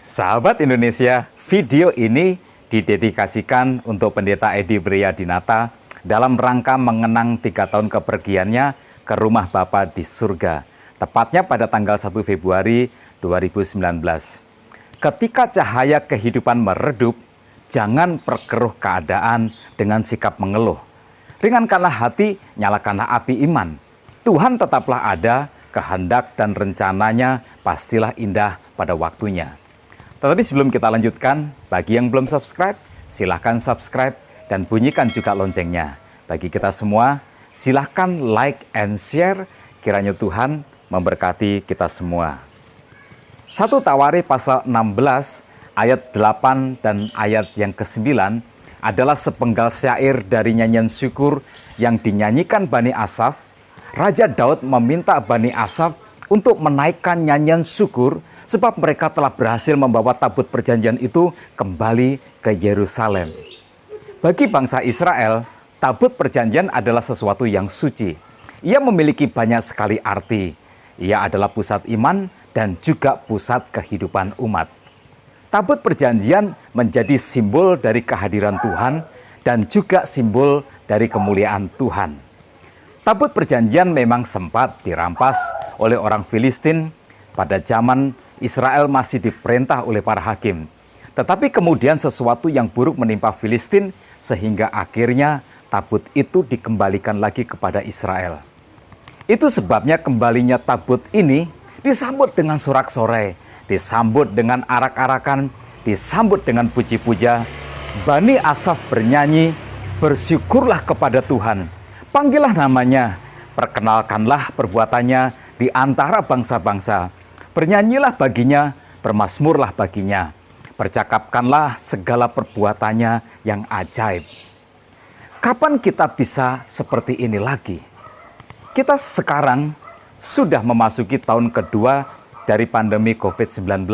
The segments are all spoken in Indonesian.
Sahabat Indonesia, video ini didedikasikan untuk Pendeta Edi Wriyadinata dalam rangka mengenang 3 tahun kepergiannya ke rumah Bapa di surga, tepatnya pada tanggal 1 Februari 2019. Ketika cahaya kehidupan meredup, jangan perkeruh keadaan dengan sikap mengeluh. Ringankanlah hati, nyalakanlah api iman. Tuhan tetaplah ada, kehendak dan rencananya pastilah indah pada waktunya. Tetapi sebelum kita lanjutkan, bagi yang belum subscribe, silahkan subscribe dan bunyikan juga loncengnya. Bagi kita semua, silahkan like and share, kiranya Tuhan memberkati kita semua. 1 Tawari pasal 16 ayat 8 dan ayat yang ke-9 adalah sepenggal syair dari nyanyian syukur yang dinyanyikan Bani Asaf. Raja Daud meminta Bani Asaf untuk menaikkan nyanyian syukur sebab mereka telah berhasil membawa tabut perjanjian itu kembali ke Yerusalem. Bagi bangsa Israel, tabut perjanjian adalah sesuatu yang suci. Ia memiliki banyak sekali arti. Ia adalah pusat iman dan juga pusat kehidupan umat. Tabut perjanjian menjadi simbol dari kehadiran Tuhan dan juga simbol dari kemuliaan Tuhan. Tabut perjanjian memang sempat dirampas oleh orang Filistin pada zaman Israel masih diperintah oleh para hakim. Tetapi kemudian sesuatu yang buruk menimpa Filistin sehingga akhirnya tabut itu dikembalikan lagi kepada Israel. Itu sebabnya kembalinya tabut ini disambut dengan sorak-sorai, disambut dengan arak-arakan, disambut dengan puji-puja. Bani Asaf bernyanyi, bersyukurlah kepada Tuhan, panggillah namanya, perkenalkanlah perbuatannya di antara bangsa-bangsa. Bernyanyilah baginya, bermazmurlah baginya, percakapkanlah segala perbuatannya yang ajaib. Kapan kita bisa seperti ini lagi? Kita sekarang sudah memasuki tahun kedua dari pandemi COVID-19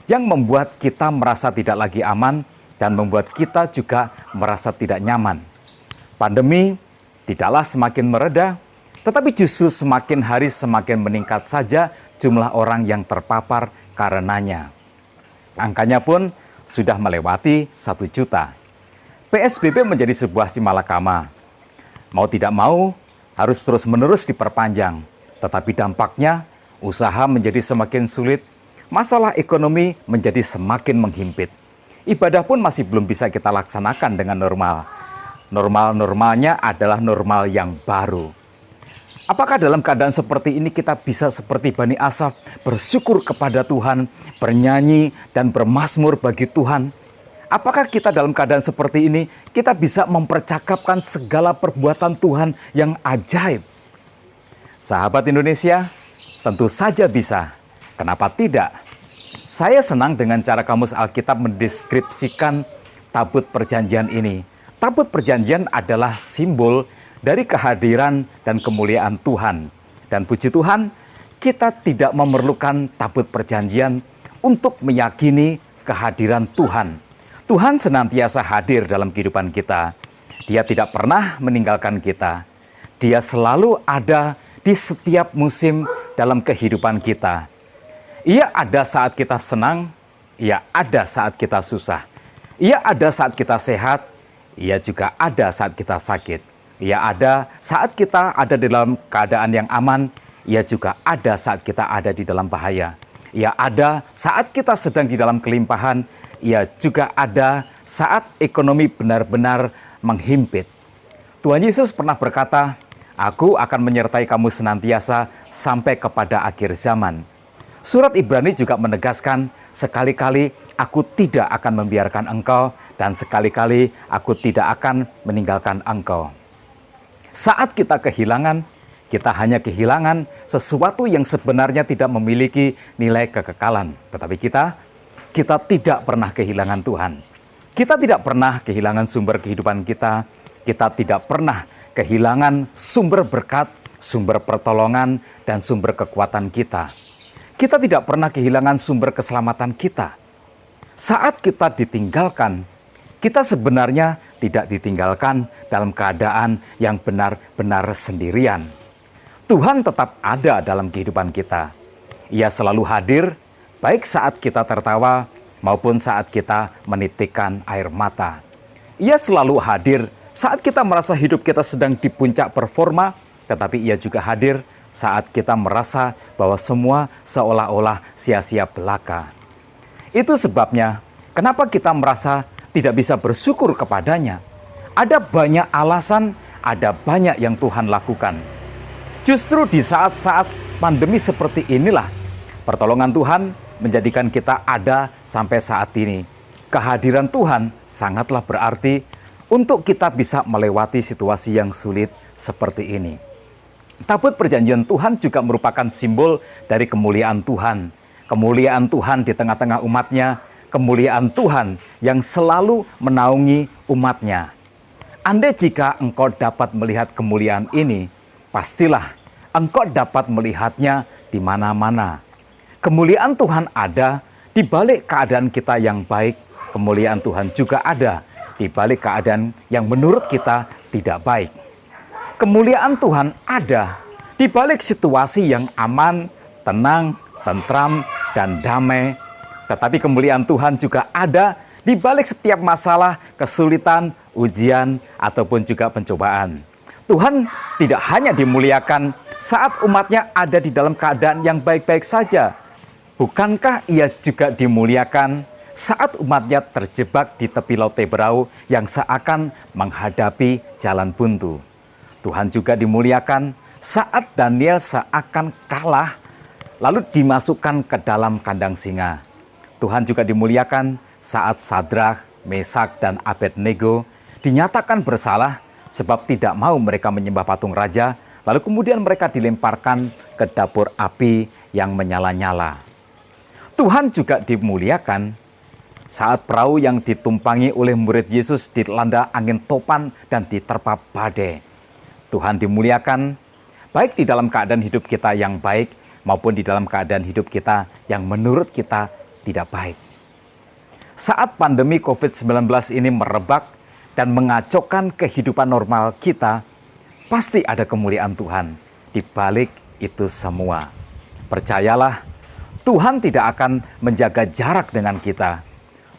yang membuat kita merasa tidak lagi aman dan membuat kita juga merasa tidak nyaman. Pandemi tidaklah semakin mereda, tetapi justru semakin hari semakin meningkat saja jumlah orang yang terpapar karenanya. Angkanya pun sudah melewati 1 juta. PSBB menjadi sebuah simalakama. Mau tidak mau, harus terus-menerus diperpanjang. Tetapi dampaknya, usaha menjadi semakin sulit, masalah ekonomi menjadi semakin menghimpit. Ibadah pun masih belum bisa kita laksanakan dengan normal. Normal-normalnya adalah normal yang baru. Apakah dalam keadaan seperti ini kita bisa seperti Bani Asaf bersyukur kepada Tuhan, bernyanyi dan bermazmur bagi Tuhan? Apakah kita dalam keadaan seperti ini kita bisa mempercakapkan segala perbuatan Tuhan yang ajaib? Sahabat Indonesia, tentu saja bisa. Kenapa tidak? Saya senang dengan cara Kamus Alkitab mendeskripsikan tabut perjanjian ini. Tabut perjanjian adalah simbol dari kehadiran dan kemuliaan Tuhan. Dan puji Tuhan, kita tidak memerlukan tabut perjanjian untuk meyakini kehadiran Tuhan. Tuhan senantiasa hadir dalam kehidupan kita. Dia tidak pernah meninggalkan kita. Dia selalu ada di setiap musim dalam kehidupan kita. Ia ada saat kita senang, ia ada saat kita susah. Ia ada saat kita sehat, ia juga ada saat kita sakit. Ia ada saat kita ada di dalam keadaan yang aman, ia juga ada saat kita ada di dalam bahaya. Ia ada saat kita sedang di dalam kelimpahan, ia juga ada saat ekonomi benar-benar menghimpit. Tuhan Yesus pernah berkata, "Aku akan menyertai kamu senantiasa sampai kepada akhir zaman." Surat Ibrani juga menegaskan, "Sekali-kali aku tidak akan membiarkan engkau, dan sekali-kali aku tidak akan meninggalkan engkau." Saat kita kehilangan, kita hanya kehilangan sesuatu yang sebenarnya tidak memiliki nilai kekekalan. Tetapi kita tidak pernah kehilangan Tuhan. Kita tidak pernah kehilangan sumber kehidupan kita. Kita tidak pernah kehilangan sumber berkat, sumber pertolongan, dan sumber kekuatan kita. Kita tidak pernah kehilangan sumber keselamatan kita. Saat kita ditinggalkan, kita sebenarnya tidak ditinggalkan dalam keadaan yang benar-benar sendirian. Tuhan tetap ada dalam kehidupan kita. Ia selalu hadir, baik saat kita tertawa maupun saat kita menitikkan air mata. Ia selalu hadir saat kita merasa hidup kita sedang di puncak performa, tetapi ia juga hadir saat kita merasa bahwa semua seolah-olah sia-sia belaka. Itu sebabnya kenapa kita merasa tidak bisa bersyukur kepadanya. Ada banyak alasan, ada banyak yang Tuhan lakukan. Justru di saat-saat pandemi seperti inilah pertolongan Tuhan menjadikan kita ada sampai saat ini. Kehadiran Tuhan sangatlah berarti untuk kita bisa melewati situasi yang sulit seperti ini. Tabut perjanjian Tuhan juga merupakan simbol dari kemuliaan Tuhan. Kemuliaan Tuhan di tengah-tengah umatnya, kemuliaan Tuhan yang selalu menaungi umatnya. Andai jika engkau dapat melihat kemuliaan ini, pastilah engkau dapat melihatnya di mana-mana. Kemuliaan Tuhan ada di balik keadaan kita yang baik, kemuliaan Tuhan juga ada di balik keadaan yang menurut kita tidak baik. Kemuliaan Tuhan ada di balik situasi yang aman, tenang, tentram, dan damai. Tetapi kemuliaan Tuhan juga ada di balik setiap masalah, kesulitan, ujian, ataupun juga pencobaan. Tuhan tidak hanya dimuliakan saat umatnya ada di dalam keadaan yang baik-baik saja. Bukankah ia juga dimuliakan saat umatnya terjebak di tepi laut Teberau yang seakan menghadapi jalan buntu? Tuhan juga dimuliakan saat Daniel seakan kalah lalu dimasukkan ke dalam kandang singa. Tuhan juga dimuliakan saat Sadrak, Mesak, dan Abednego dinyatakan bersalah sebab tidak mau mereka menyembah patung raja, lalu kemudian mereka dilemparkan ke dapur api yang menyala-nyala. Tuhan juga dimuliakan saat perahu yang ditumpangi oleh murid Yesus dilanda angin topan dan diterpa badai. Tuhan dimuliakan baik di dalam keadaan hidup kita yang baik maupun di dalam keadaan hidup kita yang menurut kita tidak baik. Saat pandemi COVID-19 ini merebak dan mengacaukan kehidupan normal kita, pasti ada kemuliaan Tuhan di balik itu semua. Percayalah, Tuhan tidak akan menjaga jarak dengan kita.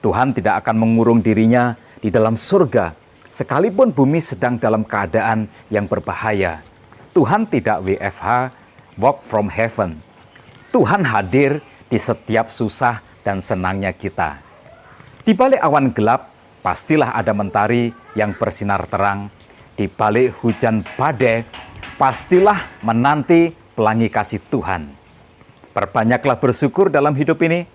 Tuhan tidak akan mengurung dirinya di dalam surga, sekalipun bumi sedang dalam keadaan yang berbahaya. Tuhan tidak WFH, work from heaven. Tuhan hadir di setiap susah dan senangnya kita. Di balik awan gelap, pastilah ada mentari yang bersinar terang. Di balik hujan badai, pastilah menanti pelangi kasih Tuhan. Perbanyaklah bersyukur dalam hidup ini.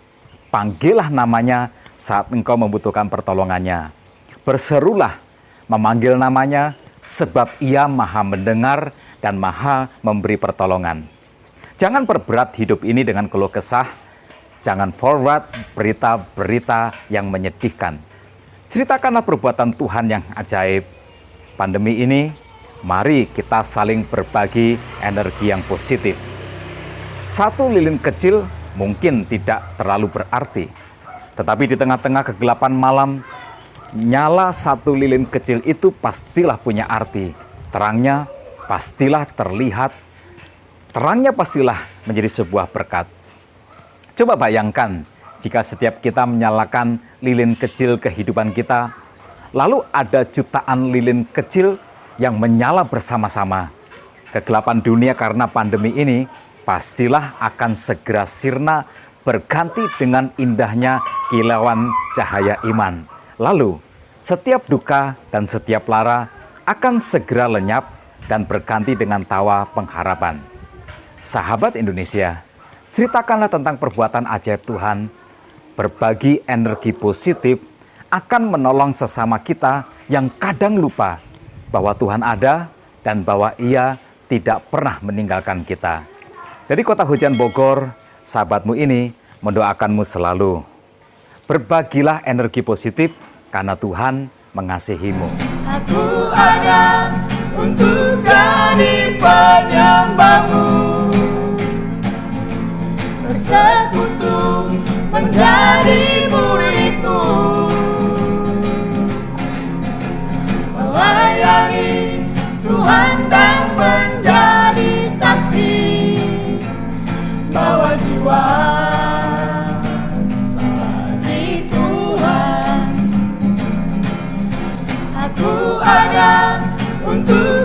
Panggillah namanya saat engkau membutuhkan pertolongannya. Berserulah memanggil namanya sebab ia maha mendengar dan maha memberi pertolongan. Jangan perberat hidup ini dengan keluh kesah. Jangan forward berita-berita yang menyedihkan. Ceritakanlah perbuatan Tuhan yang ajaib. Pandemi ini, mari kita saling berbagi energi yang positif. Satu lilin kecil mungkin tidak terlalu berarti. Tetapi di tengah-tengah kegelapan malam, nyala satu lilin kecil itu pastilah punya arti. Terangnya pastilah terlihat. Terangnya pastilah menjadi sebuah berkat. Coba bayangkan jika setiap kita menyalakan lilin kecil kehidupan kita, lalu ada jutaan lilin kecil yang menyala bersama-sama. Kegelapan dunia karena pandemi ini pastilah akan segera sirna berganti dengan indahnya kilauan cahaya iman. Lalu setiap duka dan setiap lara akan segera lenyap dan berganti dengan tawa pengharapan. Sahabat Indonesia, ceritakanlah tentang perbuatan ajaib Tuhan. Berbagi energi positif akan menolong sesama kita yang kadang lupa bahwa Tuhan ada dan bahwa Ia tidak pernah meninggalkan kita. Dari Kota Hujan Bogor, sahabatmu ini mendoakanmu selalu. Berbagilah energi positif karena Tuhan mengasihimu. Aku ada untuk jadi penyembahmu, bersekutu menjadi muridmu, melayani Tuhan dan menjadi saksi, bawa jiwa, bawa ada untuk